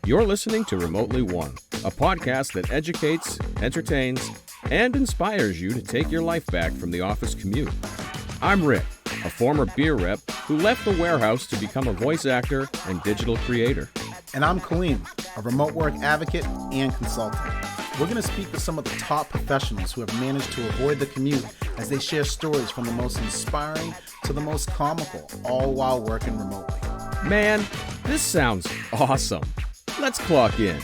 You're listening to Remotely One, a podcast that educates, entertains, and inspires you to take your life back from the office commute. I'm Rick, a former beer rep who left the warehouse to become a voice actor and digital creator. And I'm Kaleem, a remote work advocate and consultant. We're going to speak with some of the top professionals who have managed to avoid the commute as they share stories from the most inspiring to the most comical, all while working remotely. Man, this sounds awesome. Let's clock in.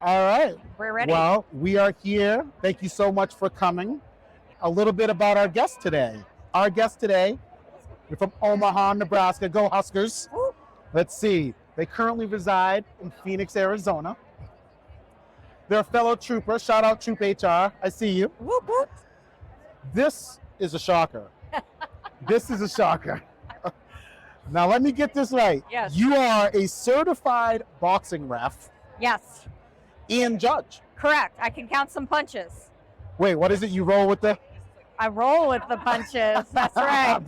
All right. We're ready. Well, we are here. Thank you so much for coming. A little bit about our guest today. Our guest today, we're from Omaha, Nebraska. Go Huskers. Woo. Let's see. They currently reside in Phoenix, Arizona. They're a fellow trooper. Shout out Troop HR. I see you. Whoop, whoop. This is a shocker. This is a shocker. Now, let me get this right. Yes. You are a certified boxing ref Yes, and judge. correct. I can count some punches. Wait, what is it? You roll with the... I roll with the punches. That's right.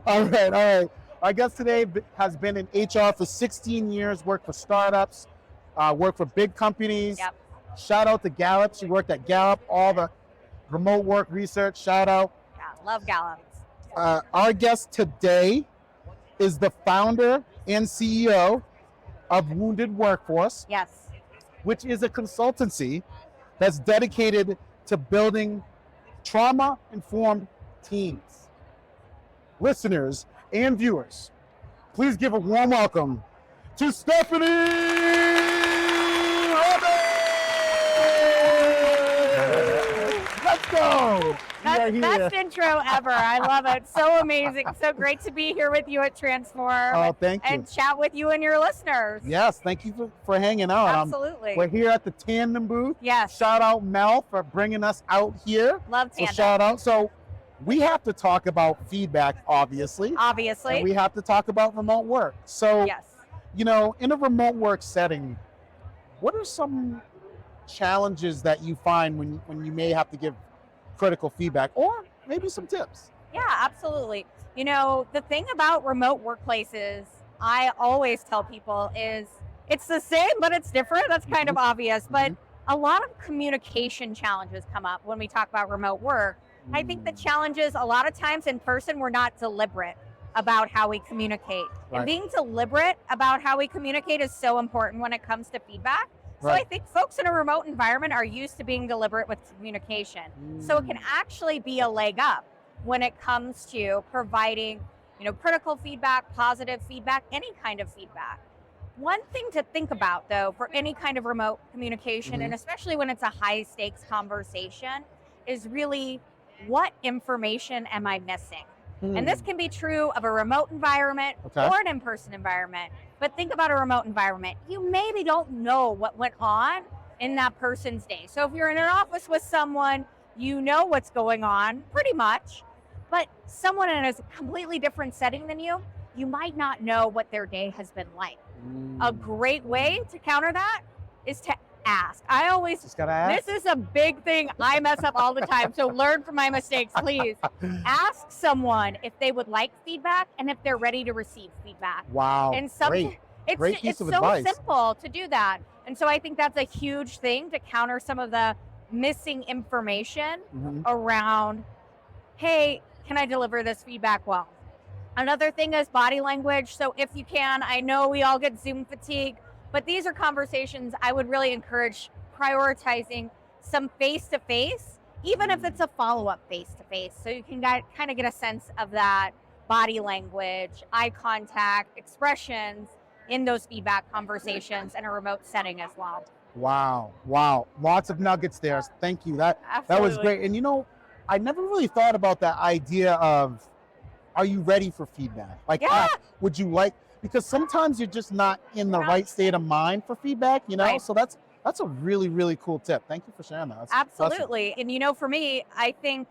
All right. Our guest today has been in HR for 16 years, worked for startups, worked for big companies. Yep. Shout out to Gallup. She worked at Gallup, all the remote work research. Shout out. Yeah, love Gallup. Our guest today is the founder and CEO of Wounded Workforce, Yes. which is a consultancy that's dedicated to building trauma-informed teams. Listeners and viewers, please give a warm welcome to Stephanie Robbins! Let's go! We are here. Best intro ever. I love it. So amazing. So great to be here with you at Transform. Oh, thank you. And chat with you and your listeners. Yes, thank you for hanging out. Absolutely. We're here at the Tandem booth. Yes. Shout out Mel for bringing us out here. Love So Tandem. shout out. So we have to talk about feedback, obviously. Obviously. And we have to talk about remote work. So, Yes. you know, in a remote work setting, what are some challenges that you find when you may have to give critical feedback, or maybe some tips? Yeah, absolutely. You know, the thing about remote workplaces, I always tell people is it's the same, but it's different. That's kind of obvious. But a lot of communication challenges come up when we talk about remote work. I think the challenge is a lot of times in person, we're not deliberate about how we communicate. Right. And being deliberate about how we communicate is so important when it comes to feedback. So Right. I think folks in a remote environment are used to being deliberate with communication. So it can actually be a leg up when it comes to providing, critical feedback, positive feedback, any kind of feedback. One thing to think about though, for any kind of remote communication, and especially when it's a high stakes conversation, is really what information am I missing? And this can be true of a remote environment Okay. or an in-person environment. But think about a remote environment. You maybe don't know what went on in that person's day. So if you're in an office with someone, you know what's going on pretty much. But someone in a completely different setting than you might not know what their day has been like. A great way to counter that is to ask. I always Just gotta ask. This is a big thing. I mess up all the time. So learn from my mistakes, please. Ask someone if they would like feedback and if they're ready to receive feedback. Wow. And Great. Great piece it's of so advice. simple to do that. And so I think that's a huge thing to counter some of the missing information around, hey, can I deliver this feedback well? Another thing is body language. So if you can, I know we all get Zoom fatigue, but these are conversations I would really encourage prioritizing some face-to-face, even if it's a follow-up face-to-face. So you can kind of get a sense of that body language, eye contact, expressions in those feedback conversations in a remote setting as well. Wow. Lots of nuggets there. Thank you. That was Absolutely. great. And I never really thought about that idea of, are you ready for feedback? Like, Yeah. would you like, because sometimes you're just not in the right state of mind for feedback, Right. So that's a really, really cool tip. Thank you for sharing that. That's Absolutely. And for me, I think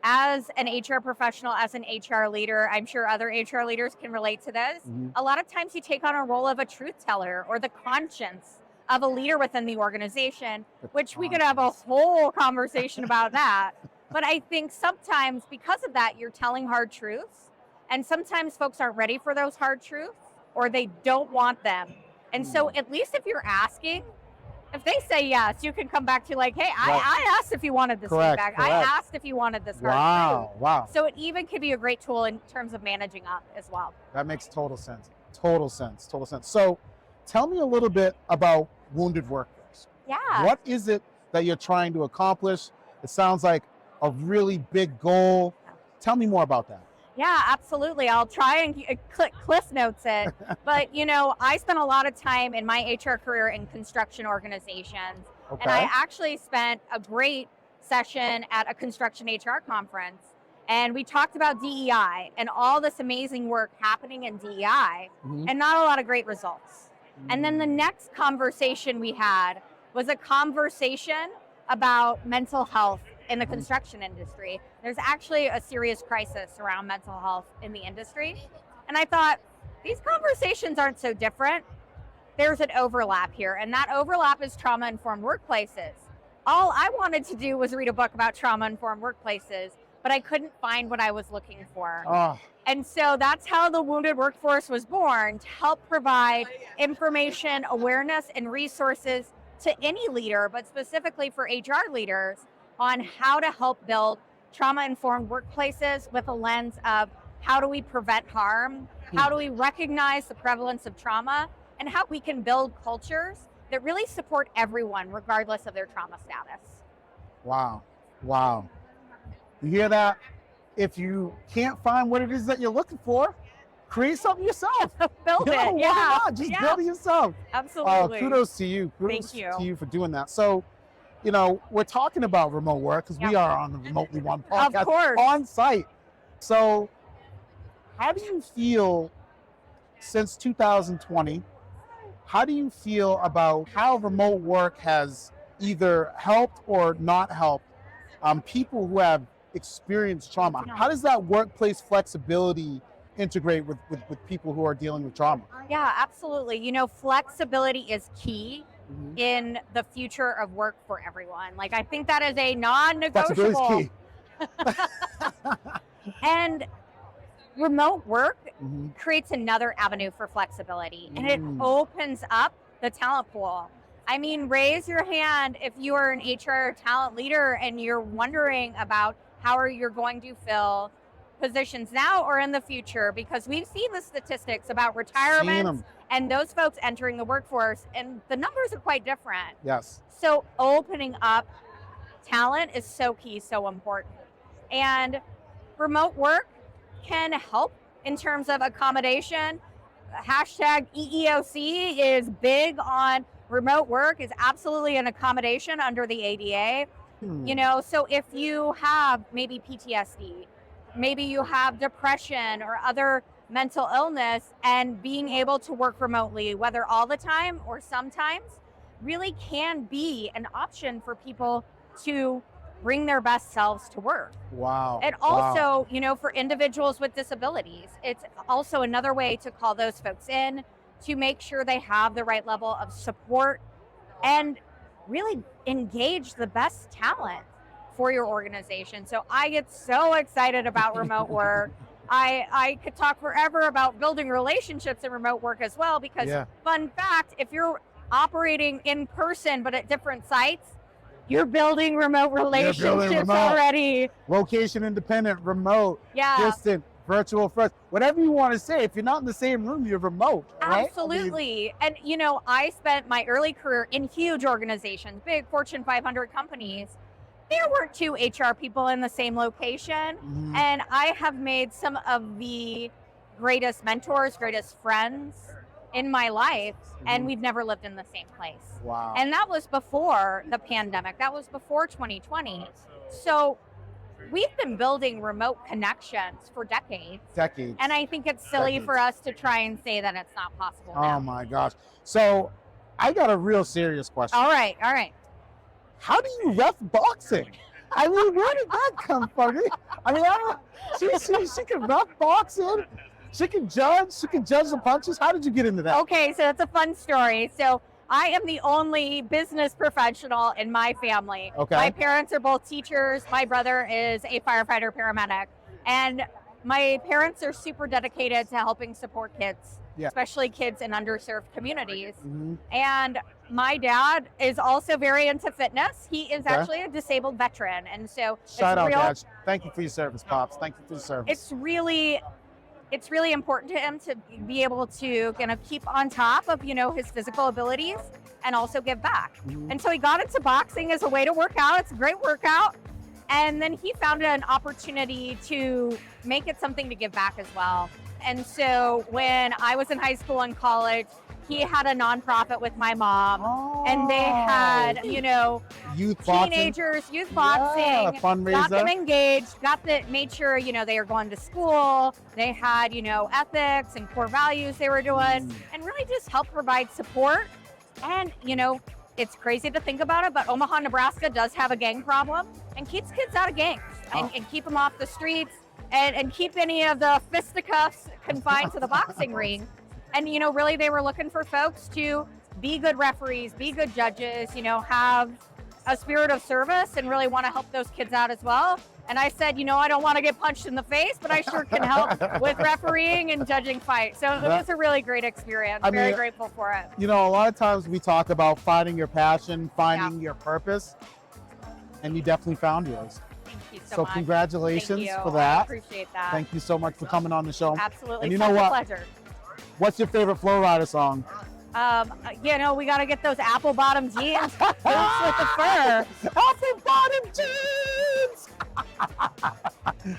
as an HR professional, as an HR leader, I'm sure other HR leaders can relate to this. A lot of times you take on a role of a truth teller or the conscience of a leader within the organization, which we could have a whole conversation about that. But I think sometimes because of that, you're telling hard truths. And sometimes folks aren't ready for those hard truths. or they don't want them. And so at least if you're asking, if they say yes, you can come back to like, hey, I asked if you wanted this feedback. I asked if you wanted this hard food. Wow. So it even could be a great tool in terms of managing up as well. That makes total sense. Total sense. So tell me a little bit about Wounded Workforce. Yeah. What is it that you're trying to accomplish? It sounds like a really big goal. Tell me more about that. Yeah, absolutely. I'll try and cliff notes it. But, I spent a lot of time in my HR career in construction organizations. Okay. And I actually spent a great session at a construction HR conference. And we talked about DEI and all this amazing work happening in DEI and not a lot of great results. And then the next conversation we had was a conversation about mental health in the construction industry. There's actually a serious crisis around mental health in the industry. And I thought, these conversations aren't so different. There's an overlap here, and that overlap is trauma-informed workplaces. All I wanted to do was read a book about trauma-informed workplaces, but I couldn't find what I was looking for. Oh. And so that's how the Wounded Workforce was born, to help provide information, awareness, and resources to any leader, but specifically for HR leaders, on how to help build trauma-informed workplaces with a lens of how do we prevent harm, how do we recognize the prevalence of trauma, and how we can build cultures that really support everyone regardless of their trauma status. Wow. You hear that? If you can't find what it is that you're looking for, create something yourself. Build it. Why Yeah. not? Just build it yourself. Absolutely. Kudos to you. Kudos Thank you. to you for doing that. So, we're talking about remote work because we are on the Remotely One podcast Of course. on site. So, how do you feel since 2020? How do you feel about how remote work has either helped or not helped people who have experienced trauma? How does that workplace flexibility integrate with people who are dealing with trauma? Yeah, absolutely. Flexibility is key in the future of work for everyone. Like, I think that is a non-negotiable. Flexibility is key. And remote work creates another avenue for flexibility, and it opens up the talent pool. I mean, raise your hand if you are an HR talent leader and you're wondering about how you're going to fill positions now or in the future, because we've seen the statistics about retirements and those folks entering the workforce, and the numbers are quite different. Yes. So opening up talent is so key, so important. And remote work can help in terms of accommodation. Hashtag EEOC is big on remote work, is absolutely an accommodation under the ADA. So if you have maybe PTSD, maybe you have depression or other mental illness, and being able to work remotely, whether all the time or sometimes, really can be an option for people to bring their best selves to work. Wow. And also, for individuals with disabilities, it's also another way to call those folks in to make sure they have the right level of support and really engage the best talent for your organization. So I get so excited about remote work. I could talk forever about building relationships in remote work as well, because fun fact, if you're operating in person but at different sites, you're building remote relationships already. Location independent, remote, distant, virtual first, whatever you want to say. If you're not in the same room, you're remote, right? Absolutely. And I spent my early career in huge organizations, big Fortune 500 companies. There weren't two HR people in the same location. And I have made some of the greatest mentors, greatest friends in my life, and we've never lived in the same place. Wow. And that was before the pandemic. That was before 2020. So we've been building remote connections for decades. And I think it's silly for us to try and say that it's not possible now. Oh my gosh. So I got a real serious question. All right. How do you ref boxing? I mean, where did that come from? I mean, she can ref boxing. She can judge the punches. How did you get into that? Okay, so that's a fun story. So I am the only business professional in my family. Okay. My parents are both teachers. My brother is a firefighter paramedic. And my parents are super dedicated to helping support kids, Yeah. especially kids in underserved communities. Mhm. And my dad is also very into fitness. He is Okay. actually a disabled veteran. And so Shout out, real, Dad. Thank you for your service, Pops. Thank you for your service. it's really important to him to be able to kind of keep on top of, his physical abilities and also give back. Mhm. And so he got into boxing as a way to work out. It's a great workout. And then he found an opportunity to make it something to give back as well. And so when I was in high school and college, he had a nonprofit with my mom. And they had, youth boxing. teenagers, youth boxing, Yeah, fundraiser. got them engaged, made sure, they were going to school. They had, ethics and core values they were doing, and really just help provide support. And, it's crazy to think about it, but Omaha, Nebraska does have a gang problem and keeps kids out of gangs and keep them off the streets and keep any of the fisticuffs confined to the boxing ring. And, really they were looking for folks to be good referees, be good judges, have a spirit of service and really want to help those kids out as well. And I said, I don't want to get punched in the face, but I sure can help with refereeing and judging fights. So it was a really great experience. Very grateful for it. A lot of times we talk about finding your passion, finding your purpose, and you definitely found yours. Thank you so So much. congratulations Thank you. for that. I appreciate that. Thank you so much for coming on the show. Absolutely. And you Such know a what? pleasure. What's your favorite Flow Rider song? We got to get those apple bottom jeans boots with the fur. Apple bottom jeans!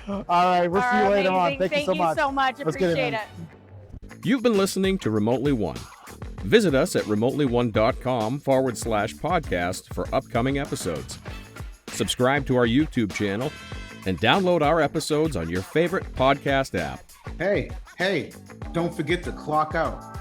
All right, we'll see you later on. Amazing. Thank you so much. Let's get it, Appreciate man. it. You've been listening to Remotely One. Visit us at remotely1.com/podcast for upcoming episodes. Subscribe to our YouTube channel and download our episodes on your favorite podcast app. Hey, don't forget to clock out.